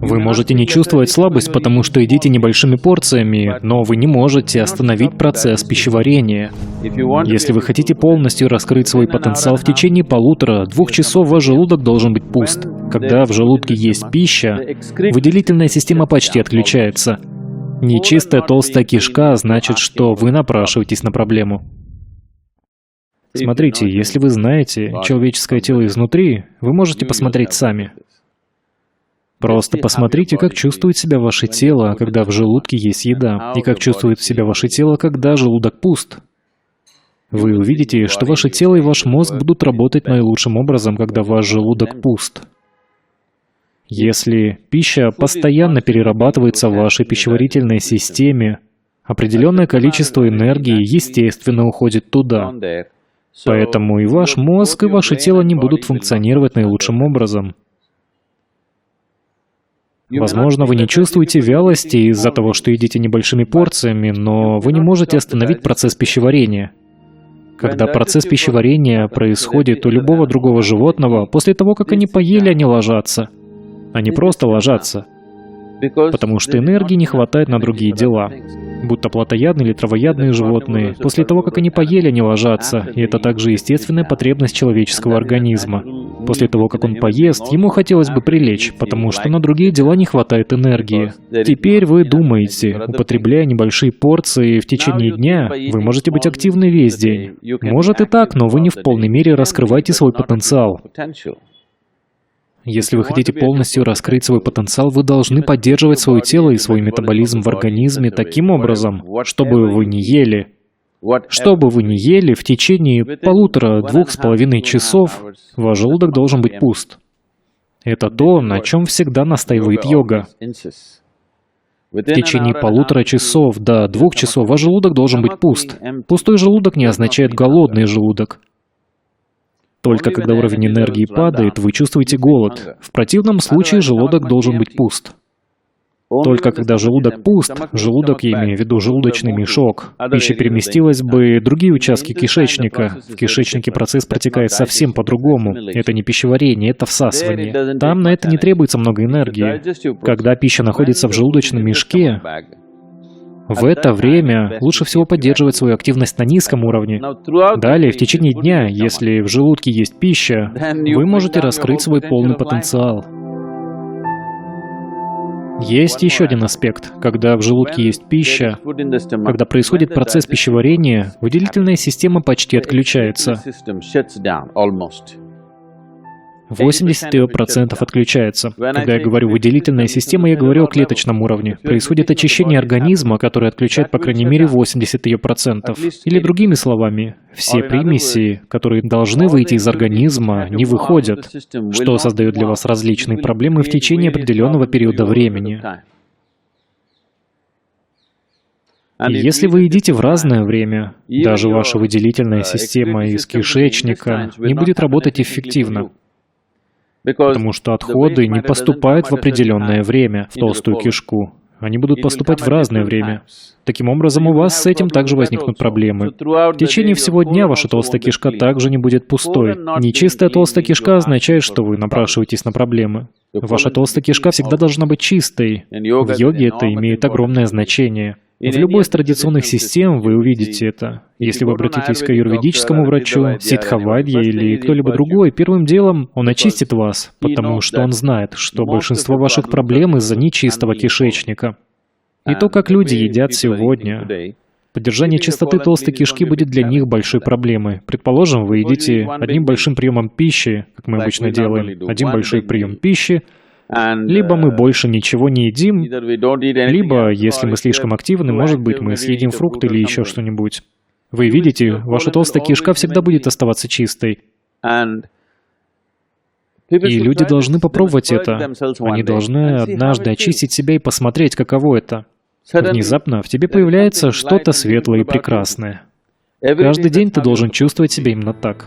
Вы можете не чувствовать слабость, потому что едите небольшими порциями, но вы не можете остановить процесс пищеварения. Если вы хотите полностью раскрыть свой потенциал в течение 1,5–2 часов, ваш желудок должен быть пуст. Когда в желудке есть пища, выделительная система почти отключается. Нечистая толстая кишка значит, что вы напрашиваетесь на проблему. Смотрите, если вы знаете человеческое тело изнутри, вы можете посмотреть сами. Просто посмотрите, как чувствует себя ваше тело, когда в желудке есть еда, и как чувствует себя ваше тело, когда желудок пуст. Вы увидите, что ваше тело и ваш мозг будут работать наилучшим образом, когда ваш желудок пуст. Если пища постоянно перерабатывается в вашей пищеварительной системе, определенное количество энергии, естественно, уходит туда. Поэтому и ваш мозг, и ваше тело не будут функционировать наилучшим образом. Возможно, вы не чувствуете вялости из-за того, что едите небольшими порциями, но вы не можете остановить процесс пищеварения. Когда процесс пищеварения происходит у любого другого животного, после того, как они поели, они ложатся. Они просто ложатся, потому что энергии не хватает на другие дела. Будь то плотоядные или травоядные животные, после того, как они поели, они ложатся, и это также естественная потребность человеческого организма. После того, как он поест, ему хотелось бы прилечь, потому что на другие дела не хватает энергии. Теперь вы думаете, употребляя небольшие порции в течение дня, вы можете быть активны весь день. Может и так, но вы не в полной мере раскрываете свой потенциал. Если вы хотите полностью раскрыть свой потенциал, вы должны поддерживать свое тело и свой метаболизм в организме таким образом, чтобы вы не ели. Что бы вы ни ели, в течение 1,5–2,5 часов ваш желудок должен быть пуст. Это то, на чем всегда настаивает йога. В течение 1,5 часов до 2 часов ваш желудок должен быть пуст. Пустой желудок не означает голодный желудок. Только когда уровень энергии падает, вы чувствуете голод. В противном случае желудок должен быть пуст. Только когда желудок пуст, желудок, я имею в виду желудочный мешок, пища переместилась бы в другие участки кишечника. В кишечнике процесс протекает совсем по-другому. Это не пищеварение, это всасывание. Там на это не требуется много энергии. Когда пища находится в желудочном мешке, в это время лучше всего поддерживать свою активность на низком уровне. Далее, в течение дня, если в желудке есть пища, вы можете раскрыть свой полный потенциал. Есть еще один аспект. Когда в желудке есть пища, когда происходит процесс пищеварения, выделительная система почти отключается. 80% отключается. Когда я говорю «выделительная система», я говорю о клеточном уровне. Происходит очищение организма, которое отключает по крайней мере 80%. Или другими словами, все примеси, которые должны выйти из организма, не выходят, что создает для вас различные проблемы в течение определенного периода времени. И если вы едите в разное время, даже ваша выделительная система из кишечника не будет работать эффективно. Потому что отходы не поступают в определенное время в толстую кишку. Они будут поступать в разное время. Таким образом, у вас с этим также возникнут проблемы. В течение всего дня ваша толстая кишка также не будет пустой. Нечистая толстая кишка означает, что вы напрашиваетесь на проблемы. Ваша толстая кишка всегда должна быть чистой. В йоге это имеет огромное значение. В любой из традиционных систем вы увидите это. Если вы обратитесь к аюрведическому врачу, ситхавайдье или кто-либо другой, первым делом он очистит вас, потому что он знает, что большинство ваших проблем из-за нечистого кишечника. И то, как люди едят сегодня, поддержание чистоты толстой кишки будет для них большой проблемой. Предположим, вы едите одним большим приемом пищи, как мы обычно делаем, один большой прием пищи, либо мы больше ничего не едим, либо, если мы слишком активны, может быть, мы съедим фрукт или еще что-нибудь. Вы видите, ваша толстая кишка всегда будет оставаться чистой. И люди должны попробовать это. Они должны однажды очистить себя и посмотреть, каково это. Внезапно в тебе появляется что-то светлое и прекрасное. Каждый день ты должен чувствовать себя именно так.